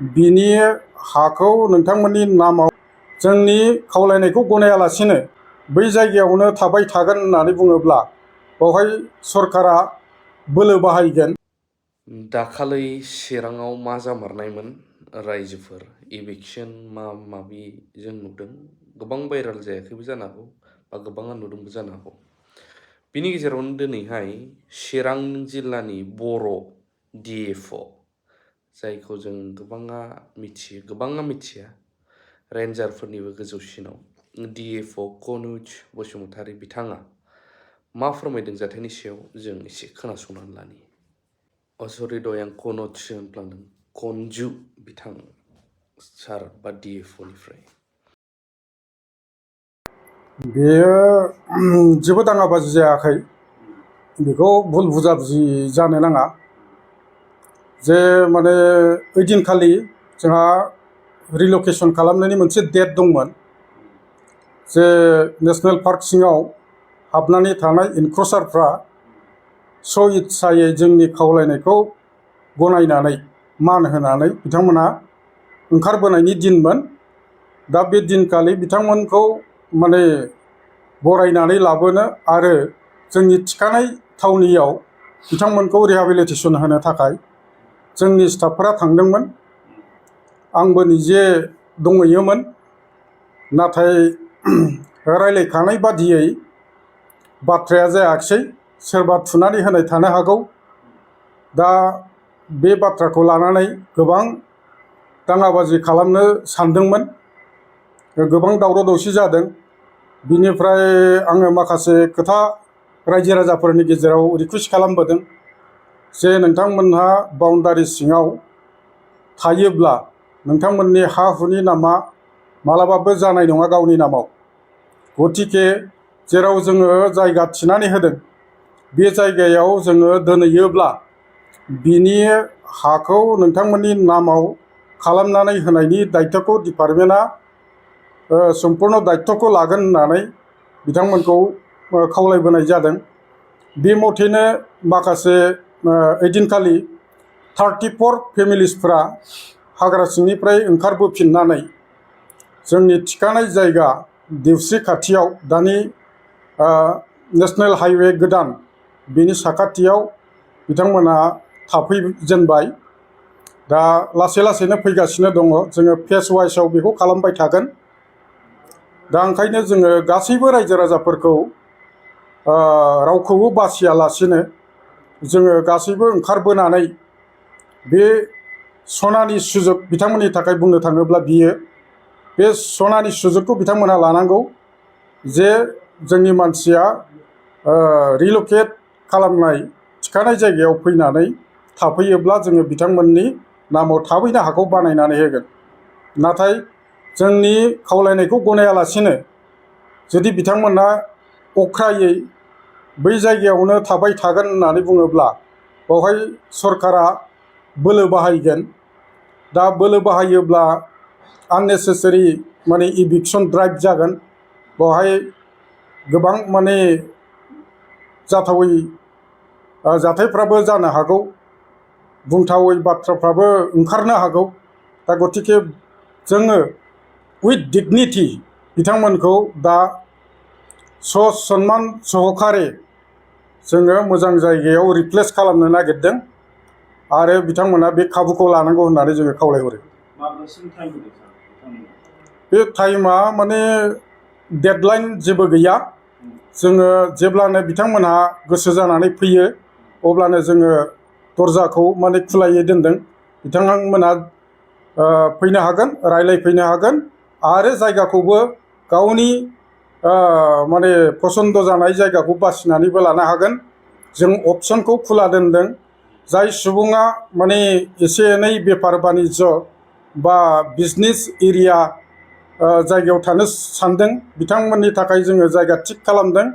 बिनि हाखौ नोंथांमोननि नामाव जोंनि खावलायनायखौ गनायालासिनो बै जायगायावनो थाबाय थागोन होननानै बुङोब्ला बेवहाय सरकारा बोलो बाहायगोन। दाखालै चिराङाव मा जामारनायमोन रायजोफोर इभिक्सन माबि जों नुदों, गोबां भाइराल जायाखैबो जानो हागौ बा गोबाङा नुदोंबो जानो हागौ। बिनि गेजेरावनो दिनैहाय चिरां जिल्लानि बर' DFO, जायखौ जों गोबाङा मिथिया, रेन्जारफोरनिबो गोजौसिनाव DFO कनुज बसुमतारी बिथाङा मा फोरमायदों जाथायनि सायाव जों एसे खोनासंनानै लानि। सरि दय आं कनुजसो होनफ्लांदों, कनजु बिथां सार बा DFOनिफ्राय। बेयो जेबो दाङाबाजि जायाखै, बेखौ भुल बुजाबुजि जानो नाङा। जे माने ओइदिनखालि जोंहा रिलकेसन खालामनायनि मोनसे डेट दंमोन, जे नेसनेल पार्क सिङाव हाबनानै थानाय इनक्रचारफ्रा इस्सायै जोंनि खावलायनायखौ गनायनानै मान होनानै बिथांमोनहा ओंखारबोनायनि दिनमोन। दा बे दिनखालि बिथांमोनखौ माने बरायनानै लाबोनो आरो जोंनि थिखानाय थावनियाव बिथांमोनखौ रिहाबिलिटेसन होनो थाखाय जोंनि स्टाफफोरा थांदोंमोन। आंबो निजे दंहैयोमोन, नाथाय रायलायखानाय बादियै बाथ्राया जायाखिसै, सोरबा थुनानै होनाय थानो हागौ। दा बे बाथ्राखौ लानानै गोबां दाङाबाजि खालामनो सानदोंमोन, गोबां दावराव दावसि जादों। बिनिफ्राय आङो माखासे खोथा रायजो राजाफोरनि गेजेराव रिकुवेस्ट खालामबोदों जे नोंथांमोनहा बाउन्डारि सिङाव थायोब्ला नोंथांमोननि हा हुनि नामा मालाबाबो जानाय नङा गावनि नामाव। गतिके जेराव जोङो जायगा थिनानै होदों बे जायगायाव जोङो दोनहैयोब्ला बिनि हाखौ नोंथांमोननि नामाव खालामनानै होनायनि दायथ'खौ डिपार्टमेन्टआ सम्पुर्ण दायथ'खौ लागोन होननानै बिथांमोनखौ खावलायबोनाय जादों। बे मथेनो माखासे ओइदिनखालि 34 फेमिलिसफ्रा हाग्रा सिंनिफ्राय ओंखारबोफिननानै जोंनि थिखानाय जायगा देवस्रि खाथियाव, दानि नेसनेल हाइवे गोदान बेनि साखाथियाव बिथांमोनहा थाफैजेनबाय। दा लासै लासैनो फैगासिनो दङ, जोङो फेस वाइसआव बेखौ खालामबाय थागोन। दा ओंखायनो जोङो गासैबो रायजो राजाफोरखौ रावखौबो बासियालासिनो जोङो गासैबो ओंखारबोनानै बे सनानि सुजुग बिथांमोननि थाखाय बुंनो थाङोब्ला बियो बे सनानि सुजुगखौ बिथांमोनहा लानांगौ जे जोंनि मानसिया रिलकेट खालामनाय थिखानाय जायगायाव फैनानै थाफैयोब्ला जोङो बिथांमोननि नामाव थाबैनो हाखौ बानायनानै होगोन। नाथाय जोंनि खावलायनायखौ गनायालासिनो जुदि बिथांमोनहा अख्रायै बै जायगायावनो थाबाय थागोन होननानै बुङोब्ला बेवहाय सरकारा बोलो बाहायगोन। दा बोलो बाहायोब्ला आननेसेसारि माने इभिक्सन ड्राइभ जागोन। बेवहाय गोबां माने जाथावै जाथायफ्राबो जानो हागौ, बुंथावै बाथ्राफ्राबो ओंखारनो हागौ। दा गतिके जोङो उइथ डिगनिटि बिथांमोनखौ दा सन्मान सहकारे जोङो मोजां जायगायाव रिप्लेस खालामनो नागिरदों आरो बिथांमोना बे खाबुखौ लानांगौ होननानै जोङो खावलायहरो। बे टाइमा माने डेडलाइन जेबो गैया। जोङो जेब्लानो बिथांमोनहा गोसो जानानै फैयो अब्लानो जोङो दरजाखौ माने खुलायै दोनदों। बिथांमोनहा फैनो हागोन, रायलायफैनो हागोन आरो जायगाखौबो गावनि माने पसन्द जानाय जायगाखौ बासिनानैबो लानो हागोन। जों अपसनखौ खुला दोनदों। जाय सुबुङा माने एसे एनै बेफार बानिज्य बा बिजनेस एरिया जायगायाव थानो सानदों बिथांमोननि थाखाय जोङो जायगा थिग खालामदों।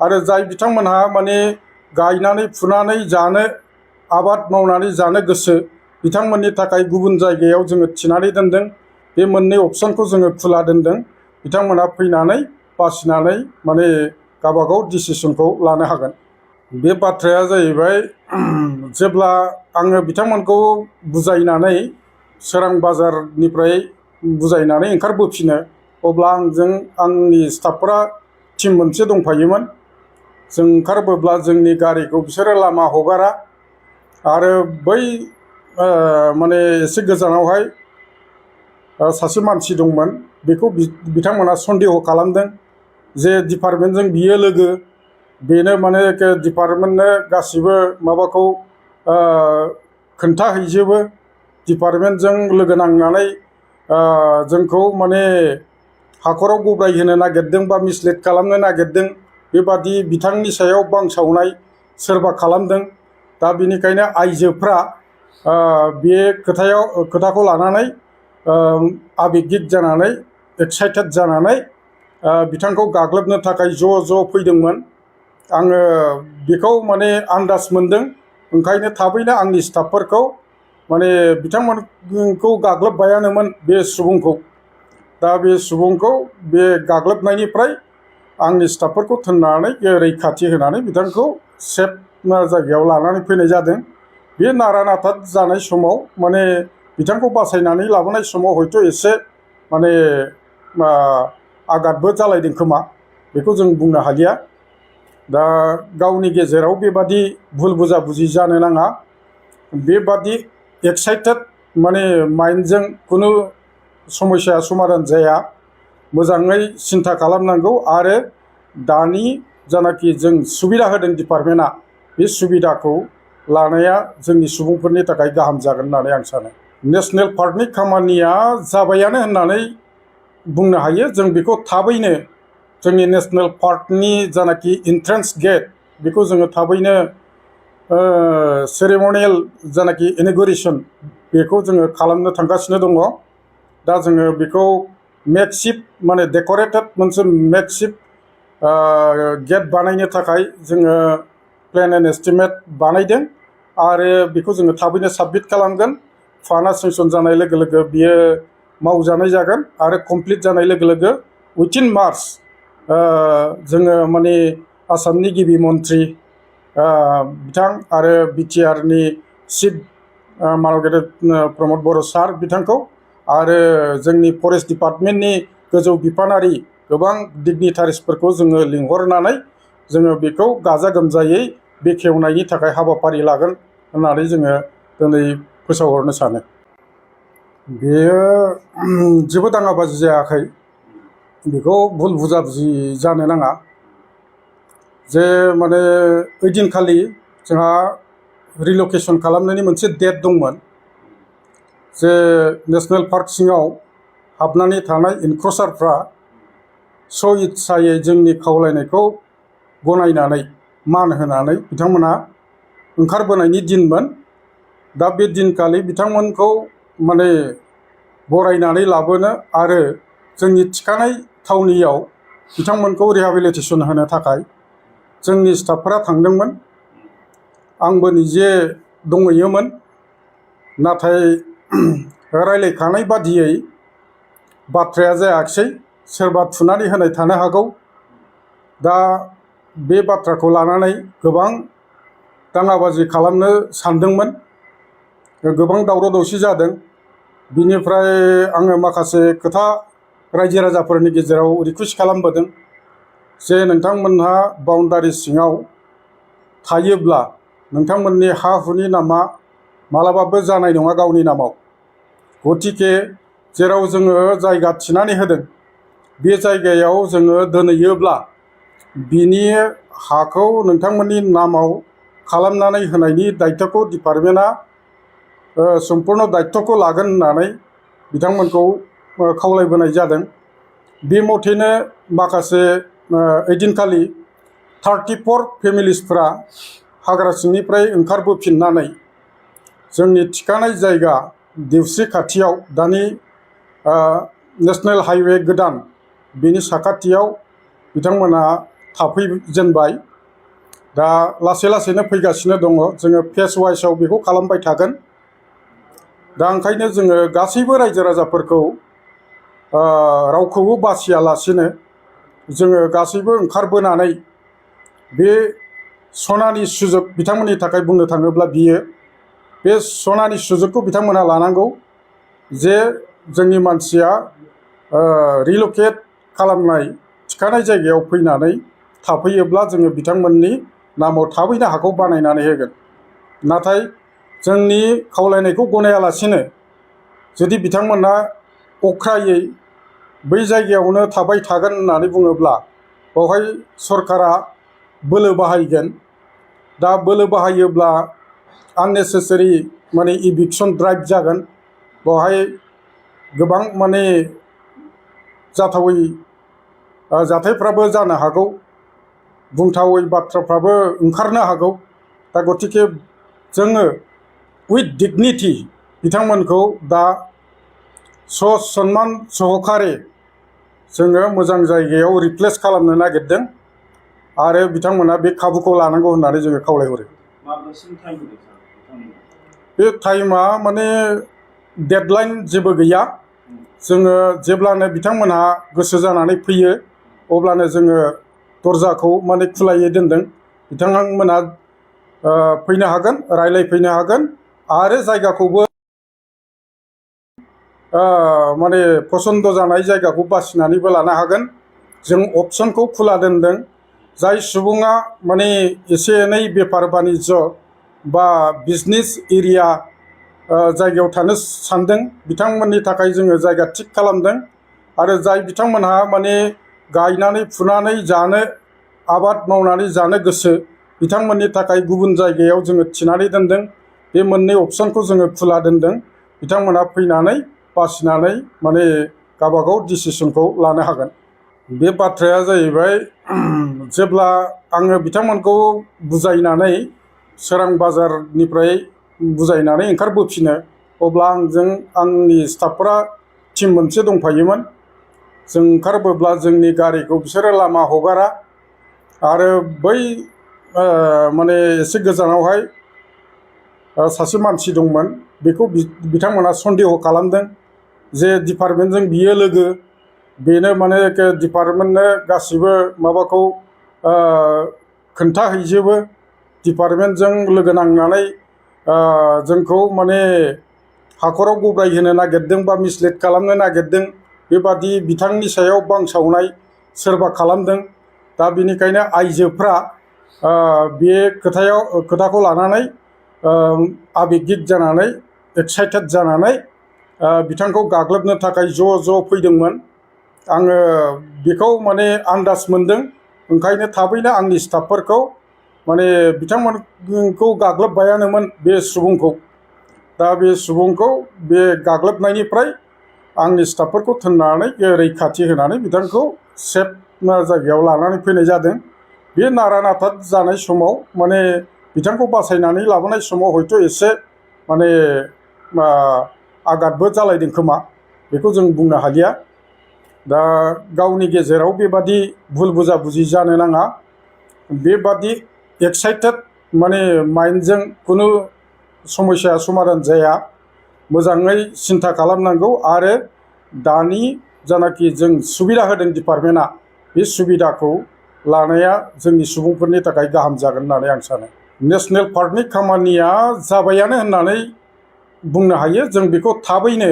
आरो जाय बिथांमोनहा माने गायनानै फुनानै जानो, आबाद मावनानै जानो गोसो बिथांमोननि थाखाय गुबुन जायगायाव जोङो थिनानै दोनदों। बे मोननै अपसनखौ जोङो खुला दोनदों। बिथांमोनहा फैनानै बासिनानै माने गावबागाव डिसिसनखौ लानो हागोन। बे बाथ्राया जाहैबाय जेब्ला आङो बिथांमोनखौ बुजायनानै सोरां बाजारनिफ्राय बुजायनानै ओंखारबोफिनो अब्ला आंजों आंनि स्टाफफोरा टिम मोनसे दंफायोमोन। जों ओंखारबोब्ला जोंनि गारिखौ बिसोरो लामा हगारा आरो बै माने एसे गोजानावहाय सासे मानसि दंमोन। बेखौ बिथांमोना सन्देह खालामदों जे डिपार्टमेन्टजों बियो लोगो, बेनो माने डिपार्टमेन्टनो गासिबो माबाखौ खोन्थाहैजोबो। डिपार्टमेन्टजों लोगो नांनानै जोंखौ माने हाखराव गब्रायहोनो नागिरदों बा मिसलिड खालामनो नागिरदों, बेबादि बिथांनि सायाव बांसावनाय सोरबा खालामदों। दा बेनिखायनो आइजोफ्रा बे खोथाखौ लानानै आबेगिक जानानै एक्साइटेड जानानै बिथांखौ गाग्लोबनो थाखाय ज' फैदोंमोन। आङो बेखौ माने आन्दाज मोनदों, ओंखायनो थाबैनो आंनि स्टाफफोरखौ माने बिथांमोनखौ गाग्लोबबायानोमोन बे सुबुंखौ। दा बे सुबुंखौ बे गाग्लोबनायनिफ्राय आंनि स्टाफफोरखौ थोननानै रैखाथि होनानै बिथांखौ सेफ जायगायाव लानानै फैनाय जादों। बे नारा नाथा जानाय समाव माने बिथांखौ बासायनानै लाबोनाय समाव हयथ' एसे माने आघातबो जालायदों खोमा, बेखौ जों बुंनो हालिया। दा गावनि गेजेराव बेबादि भुल बुजाबुजि जानो नाङा। बेबादि एक्साइटेड माने माइन्डजों खुनु समस्या समाधान जाया। मोजाङै सिन्था खालामनांगौ आरो दानि जानाखि जों सुबिदा होदों डिपार्टमेन्टआ, बे सुबिदाखौ लानाया जोंनि सुबुंफोरनि थाखाय गाहाम जागोन होननानै आं सानो। नेसनेल पार्कनि खामानिया जाबायानो होननानै बुंनो हायो। जों बेखौ थाबैनो जोंनि नेसनेल पार्कनि जानाखि इन्ट्रेन्स गेट, बेखौ जोङो थाबैनो सेरेमनियेल जानाखि इनगुरेसन, बेखौ जोङो खालामनो थांगासिनो दङ। दा जोङो बेखौ मेकशिफ्ट माने डेक'रेटेड मोनसे मेकशिफ्ट गेट बानायनो थाखाय जोङो प्लेन एन्ड एस्टिमेट बानायदों आरो बेखौ जोङो थाबैनो साबमिट खालामगोन। फान्डआ सेंसन जानाय लोगो लोगो बियो मावजानाय जागोन आरो कमप्लिट जानाय लोगो लोगो उइथिन मार्च जोङो माने आसामनि गिबि मन्त्रि बिथां आरो बिटिआरनि चिफ मानगेजेर प्रमद बर' सार बिथांखौ आरो जोंनि फरेस्ट डिपार्टमेन्टनि गोजौ बिफानारि गोबां डिगनिटारिसफोरखौ जोङो लिंहरनानै जोङो बेखौ गाजा गोमजायै बेखेवनायनि थाखाय हाबाफारि लागोन होननानै जोङो दिनै फोसावहरनो सानो। बेयो जेबो दाङाबाजि जायाखै, बेखौ भुल बुजाबुजि जानो नाङा। जे माने ओइदिनखालि जोंहा रिलकेसन खालामनायनि मोनसे डेट दंमोन, जे नेसनेल पार्क सिङाव हाबनानै थानाय इनक्रचारफ्रा स' इस्सायै जोंनि खावलायनायखौ गनायनानै मान होनानै बिथांमोना ओंखारबोनायनि दिनमोन। दा बे दिनखालि बिथांमोनखौ माने बरायनानै लाबोनो आरो जोंनि थिखानाय थावनियाव बिथांमोनखौ रिहेबिलिटेसन होनो थाखाय जोंनि स्टाफफोरा थांदोंमोन। आंबो निजे दंहैयोमोन, नाथाय रायलायखानाय बादियै बाथ्राया जायाखिसै, सोरबा थुनानै होनाय थानो हागौ। दा बे बाथ्राखौ लानानै गोबां दाङाबाजि खालामनो सानदोंमोन, गोबां दावराव दावसि जादों। बिनिफ्राय आङो माखासे खोथा रायजो राजाफोरनि गेजेराव रिकुवेस्ट खालामबोदों जे नोंथांमोनहा बाउन्डारि सिङाव थायोब्ला नोंथांमोननि हा हुनि नामा मालाबाबो जानाय नङा गावनि नामाव। गतिके जेराव जोङो जायगा थिनानै होदों, बे जायगायाव जोङो दोनहैयोब्ला बिनि हाखौ नोंथांमोननि नामाव खालामनानै होनायनि दायथ'खौ डिपार्टमेन्टआ सम्पुर्ण दायथ'खौ लागोन होननानै बिथांमोनखौ खावलायबोनाय जादों। बे मथेनो माखासे ओइदिनखालि 34 फेमिलिसफ्रा हाग्रा सिंनिफ्राय ओंखारबोफिननानै जोंनि थिखानाय जायगा देवस्रि खाथियाव, दानि नेसनेल हाइवे गोदान बेनि साखाथियाव बिथांमोना थाफैजेनबाय। दा लासै लासैनो फैगासिनो दङ। जोङो फेस वाइसआव बेखौ खालामबाय थागोन। दा ओंखायनो जोङो गासैबो रायजो राजाफोरखौ रावखौबो बासियालासिनो जोङो गासैबो ओंखारबोनानै बे सनानि सुजुग, बिथांमोननि थाखाय बुंनो थाङोब्ला बियो बे सनानि सुजुगखौ बिथांमोनहा लानांगौ। जे जोंनि मानसिया रिलकेट खालामनाय थिखानाय जायगायाव फैनानै थाफैयोब्ला जोङो बिथांमोननि नामाव थाबैनो हाखौ बानायनानै होगोन। नाथाय जोंनि खावलायनायखौ गनायालासिनो जुदि बिथांमोना अख्रायै बै जायगायावनो थाबाय थागोन होननानै बुङोब्ला बेवहाय सरकारा बोलो बाहायगोन। दा बोलो बाहायोब्ला आननेसेसारि माने इभिक्सन ड्राइभ जागोन। बेवहाय गोबां माने जाथावै जाथायफ्राबो जानो हागौ, बुंथावै बाथ्राफ्राबो ओंखारनो हागौ। दा गतिके जोङो उइथ डिगनिटि बिथांमोनखौ दा सन्मान सहकारे जोङो मोजां जायगायाव रिप्लेस खालामनो नागिरदों आरो बिथांमोना बे खाबुखौ लानांगौ होननानै जोङो खावलायहरो। बे टाइमा माने डेडलाइन जेबो गैया। जोङो जेब्लानो बिथांमोनहा गोसो जानानै फैयो अब्लानो जोङो दरजाखौ माने खुलायै दोनदों। बिथांमोनहा फैनो हागोन, रायज्लायफैनो हागोन आरो जायगाखौबो माने पसन्द जानाय जायगाखौ बासिनानैबो लानो हागोन। जों अपसनखौ खुला दोनदों। जाय सुबुङा माने एसे एनै बेफार बानिज्य बा बिजनेस एरिया जायगायाव थानो सानदों बिथांमोननि थाखाय जोङो जायगा थिग खालामदों। आरो जाय बिथांमोनहा माने गायनानै फुनानै जानो, आबाद मावनानै जानो गोसो बिथांमोननि थाखाय गुबुन जायगायाव जोङो थिनानै दोनदों। बे मोननै अपसनखौ जोङो खुला दोनदों। बिथांमोनहा फैनानै बासिनानै माने गावबागाव डिसिसनखौ लानो हागोन। बे बाथ्राया जाहैबाय जेब्ला आङो बिथांमोनखौ बुजायनानै चिरां बाजारनिफ्राय बुजायनानै ओंखारबोफिनो अब्ला आंनि स्टाफफोरा टिम मोनसे दंफायोमोन। जों ओंखारबोब्ला जोंनि गारिखौ बिसोरो लामा हगारा आरो बै माने एसे गोजानावहाय सासे मानसि दंमोन। बेखौ बिथांमोना सन्देह खालामदों जे डिपार्टमेन्टजों बियो लोगो, बेनो माने डिपार्टमेन्टनो गासिबो माबाखौ खोन्थाहैजोबो। डिपार्टमेन्टजों लोगो नांनानै जोंखौ माने हाखराव गब्रायहोनो नागिरदों बा मिसलिड खालामनो नागिरदों, बेबादि बिथांनि सायाव बांसावनाय सोरबा खालामदों। दा बेनिखायनो आइजोफ्रा बे खोथाखौ लानानै आबेगिक जानानै, एक्साइटेड जानानै बिथांखौ गाग्लोबनो थाखाय ज' फैदोंमोन। आङो बेखौ माने आन्दाज मोनदों। ओंखायनो थाबैनो आंनि स्टाफफोरखौ माने बिथांमोनखौ गाग्लोबबायानोमोन बे सुबुंखौ। दा बे सुबुंखौ बे गाग्लोबनायनिफ्राय आंनि स्टाफफोरखौ थोननानै रैखाथि होनानै बिथांखौ सेफ जायगायाव लानानै फैनाय जादों। बे नारा-नाथा जानाय समाव माने बिथांखौ बासायनानै लाबोनाय समाव हयथ' एसे माने आघातबो जालायदों खोमा, बेखौ जों बुंनो हालिया। दा गावनि गेजेराव बेबादि भुल बुजा-बुजि जानो नाङा। बेबादि एक्साइटेड माने माइन्डजों खुनु समस्या समाधान जाया। मोजाङै सिन्था खालामनांगौ आरो दानि जानाखि जों सुबिदा होदों डिपार्टमेन्टआ, बे सुबिदाखौ लानाया जोंनि सुबुंफोरनि थाखाय गाहाम जागोन होननानै आं सानो। नेसनेल पार्कनि खामानिया जाबायानो होननानै बुंनो हायो। जों बेखौ थाबैनो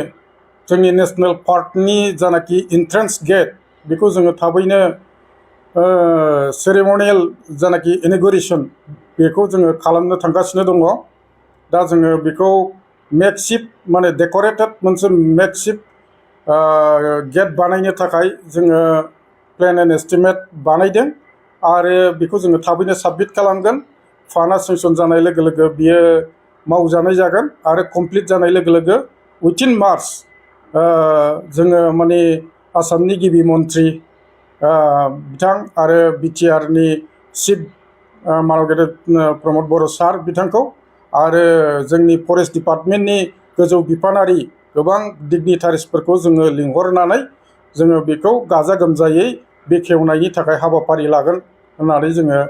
जोंनि नेसनेल पार्कनि जानाखि एन्ट्रेन्स गेट बेखौ जोङो थाबैनो सेरेमनियेल जानाखि इनगुरेसन बेखौ जोङो खालामनो थांगासिनो दङ। दा जोङो बेखौ मेकशिफ्ट माने डेक'रेटेड मोनसे मेकशिफ्ट गेट बानायनो थाखाय जोङो प्लेन एन्ड एस्टिमेट बानायदों आरो बेखौ जोङो थाबैनो साबमिट खालामगोन। फान्डआ सेंसन जानाय लोगो लोगो बियो मावजानाय जागोन आरो कमप्लिट जानाय लोगो लोगो उइथिन मार्च जोङो माने आसामनि गिबि मन्त्रि बिथां आरो बिटिआरनि चिफ मानगेजेर प्रमद बर' सार बिथांखौ आरो जोंनि फरेस्ट डिपार्टमेन्टनि गोजौ बिफानारि गोबां डिगनिटारिसफोरखौ जोङो लिंहरनानै जोङो बेखौ गाजा गोमजायै बेखेवनायनि थाखाय हाबाफारि लागोन होननानै जोङो